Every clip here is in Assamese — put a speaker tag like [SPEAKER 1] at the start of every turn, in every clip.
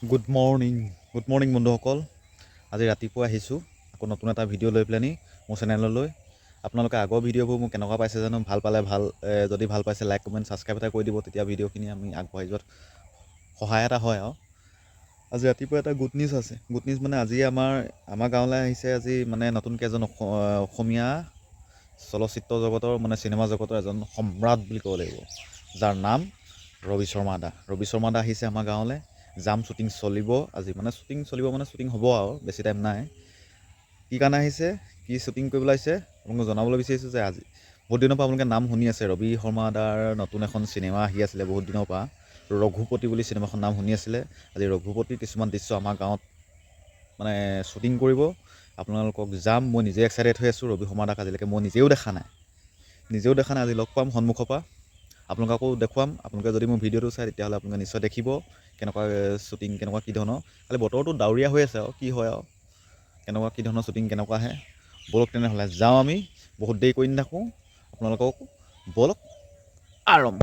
[SPEAKER 1] গুড মৰ্ণিং বন্ধুসকল। আজি ৰাতিপুৱা আহিছোঁ আকৌ নতুন এটা ভিডিঅ' লৈ পেলানি মোৰ চেনেললৈ। আপোনালোকে আগৰ ভিডিঅ'বোৰ মোক কেনেকুৱা পাইছে জানো, ভাল পালে ভাল, যদি ভাল পাইছে লাইক কমেণ্ট ছাবস্ক্ৰাইব এটা কৰি দিব, তেতিয়া ভিডিঅ'খিনি আমি আগবঢ়াই যোৱাত সহায় এটা হয়। আৰু আজি ৰাতিপুৱা এটা গুড নিউজ আছে। গুড নিউজ মানে আজি আমাৰ গাঁৱলৈ আহিছে আজি মানে নতুনকৈ এজন অসমীয়া চলচ্চিত্ৰ জগতৰ মানে চিনেমা জগতৰ এজন সম্ৰাট বুলি ক'ব লাগিব, যাৰ নাম ৰবি শৰ্মা দা। ৰবি শৰ্মা দা আহিছে আমাৰ গাঁৱলৈ। যাম, শ্বুটিং চলিব আজি, মানে শ্বুটিং হ'ব আৰু বেছি টাইম নাই। কি কাৰণে আহিছে, কি শ্বুটিং কৰিবলৈ আহিছে আপোনালোকক জনাবলৈ বিচাৰিছোঁ যে আজি বহুত দিনৰ পৰা আপোনালোকে নাম শুনি আছে। ৰবি শৰ্মা দাৰ নতুন এখন চিনেমা আহি আছিলে বহুত দিনৰ পৰা, ৰঘুপতি বুলি চিনেমাখন নাম শুনি আছিলে। আজি ৰঘুপতিৰ কিছুমান দৃশ্য আমাৰ গাঁৱত মানে শ্বুটিং কৰিব। আপোনালোকক যাম, মই নিজে এক্সাইটেড হৈ আছোঁ। ৰবি শৰ্মা দাক আজিলৈকে মই নিজেও দেখা নাই, আজি লগ পাম সন্মুখৰ পৰা, আপোনালোককো দেখুৱাম। আপোনালোকে যদি মোৰ ভিডিঅ'টো চাই তেতিয়াহ'লে আপোনালোকে নিশ্চয় দেখিব কেনেকুৱা শ্বুটিং, কেনেকুৱা কি ধৰণৰ। খালি বতৰটো ডাৱৰীয়া হৈ আছে আৰু কি হয় আৰু কেনেকুৱা কি ধৰণৰ শ্বুটিং কেনেকুৱা আহে। ব'লক তেনেহ'লে যাওঁ আমি, বহুত দেৰি কৰি নাথাকোঁ। আপোনালোকক ব'লক আৰম্ভ।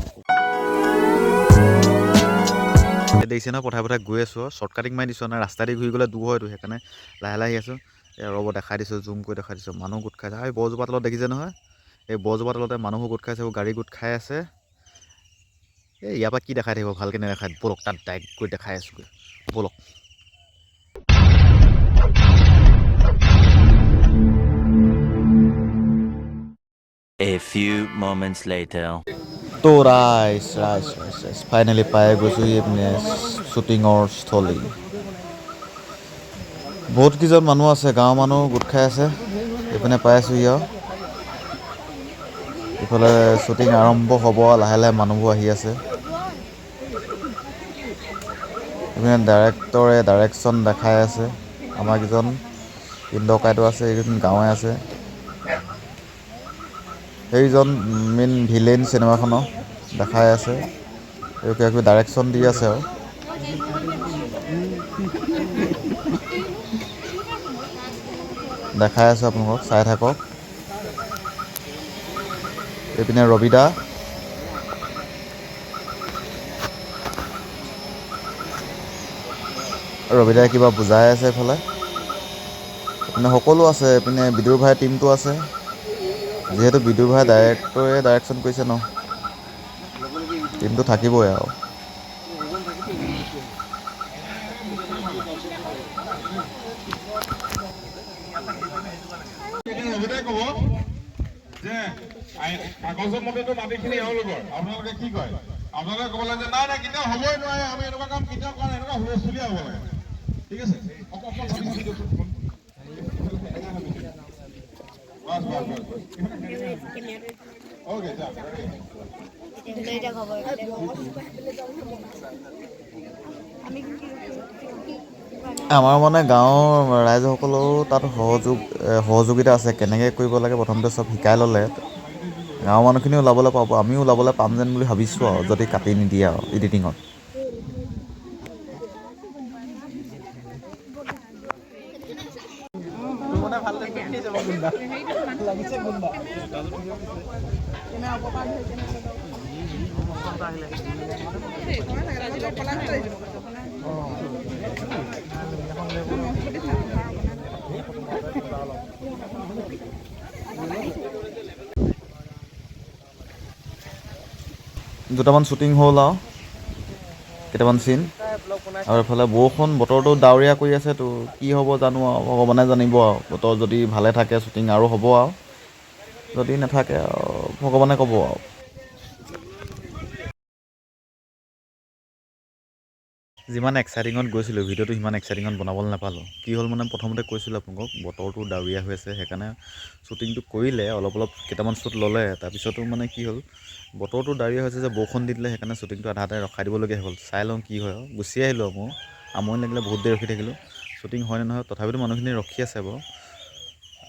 [SPEAKER 1] দেখিছে নহয়, পথাই গৈ আছোঁ আৰু শ্বৰ্টকাটিং মাৰি দিছোঁ। নাই ৰাস্তা দি ঘূৰি গ'লে দূৰ হয়তো, সেইকাৰণে লাহে আহি আছোঁ। ৰ'ব দেখাই দিছোঁ, জুম কৰি দেখাই দিছোঁ। মানুহ গোট খাইছে, এই বৰজোপা তলত দেখিছে নহয়, এই বৰজোপা তলতে মানুহো গোট খাইছে, গাড়ী গোট খাই আছে। এই ইয়াৰ পৰা কি দেখাই থাকিব, ভালকৈ নেদেখায়। ব'লক তাত ডাইৰেক্ট গৈ দেখাই আছোঁগৈ, ব'লক।
[SPEAKER 2] A few moments later.
[SPEAKER 1] তো ৰাইজ ফাইনেলি পাই গৈছোঁহি এইপিনে শ্বুটিঙৰ স্থলী। বহুতকেইজন মানুহ আছে, গাঁৱৰ মানুহ গোট খাই আছে। এইপিনে পাই আছোঁহি আৰু ইফালে শ্বুটিং আৰম্ভ হ'ব। লাহে লাহে মানুহবোৰ আহি আছে। এইপিনে ডাইৰেক্টৰে ডাইৰেকশ্যন দেখাই আছে। আমাৰ কেইজন ইণ্ডকাইটো আছে, এইকেইজন গাঁৱে আছে। সেইজন মেইন ভিলেইন চিনেমাখনৰ দেখাই আছে, এই কিবা কিবি ডাইৰেকশ্যন দি আছে আৰু দেখাই আছোঁ আপোনালোকক, চাই থাকক। এইপিনে ৰবিদা, ৰবিদাই কিবা বুজাই আছে। এইফালে সকলো আছে। এইপিনে বিদুৰ ভাইৰ টীমটো আছে, যিহেতু বিদুৰ ভাই ডাইৰেক্টৰে ডাইৰেকশ্যন কৰিছে ন, টীমটো থাকিবই আৰু।
[SPEAKER 3] কাগজৰ মতেতো মাটিখিনি এওঁলোকৰ, আপোনালোকে কি কয়? আপোনালোকে ক'ব লাগে যে নাই কেতিয়াও হ'বই নোৱাৰে, আমি এনেকুৱা কাম কেতিয়াও কৰা নাই, এনেকুৱা হুলস্থুলীয়া হ'ব লাগে। ঠিক আছে, অ'কে যাওক।
[SPEAKER 1] আমাৰ মানে গাঁৱৰ ৰাইজসকলেও তাত সহযোগিতা আছে। কেনেকৈ কৰিব লাগে প্ৰথমতে চব শিকাই ল'লে গাঁৱৰ মানুহখিনিও ওলাবলৈ পাব, আমিও ওলাবলৈ পাম যেন বুলি ভাবিছোঁ আৰু, যদি কাটি নিদিয়ে আৰু এডিটিঙত। দুটামান শ্বুটিং হ'ল আৰু কেইটামান চিন, আৰু এইফালে বতৰটো ডাৱৰীয়া কৰি আছে। তো কি হ'ব জানো আৰু, ভগৱানে জানিব আৰু। বতৰ যদি ভালে থাকে শ্বুটিং আৰু হ'ব, আৰু যদি নাথাকে আৰু ভগৱানে ক'ব আৰু। যিমান এক্সাইটিঙত গৈছিলোঁ, ভিডিঅ'টো সিমান এক্সাইটিঙত বনাবলৈ নাপালোঁ। কি হ'ল মানে, প্ৰথমতে কৈছিলোঁ আপোনালোকক বতৰটো ডাৱৰীয়া হৈ আছে, সেইকাৰণে শ্বুটিংটো কৰিলে অলপ কেইটামান শ্বুট ল'লে। তাৰপিছতো মানে কি হ'ল, বতৰটো ডাৱৰীয়া হৈছে যে বৰষুণ দি দিলে, সেইকাৰণে শ্বুটিংটো আধাতে ৰখাই দিবলগীয়া হ'ল। চাই লওঁ কি হয় আৰু, গুচি আহিলোঁ আৰু। মোৰ আমনি লাগিলে বহুত দেৰি ৰখি থাকিলোঁ। শ্বুটিং হয় নে নহয়, তথাপিতো মানুহখিনি ৰখি আছে বাৰু।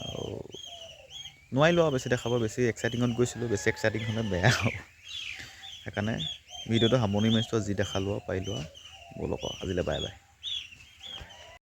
[SPEAKER 1] আৰু নোৱাৰিলোঁ আৰু বেছি দেখাব, বেছি এক্সাইটিঙত গৈছিলোঁ। বেছি এক্সাইটিং হ'লে বেয়া আৰু, সেইকাৰণে ভিডিঅ'টো সামৰণি মাৰিছোঁ। যি দেখালোঁ আৰু পাৰিলোঁ আৰু, ব'লক আৰু আজিলৈ বাই বাই।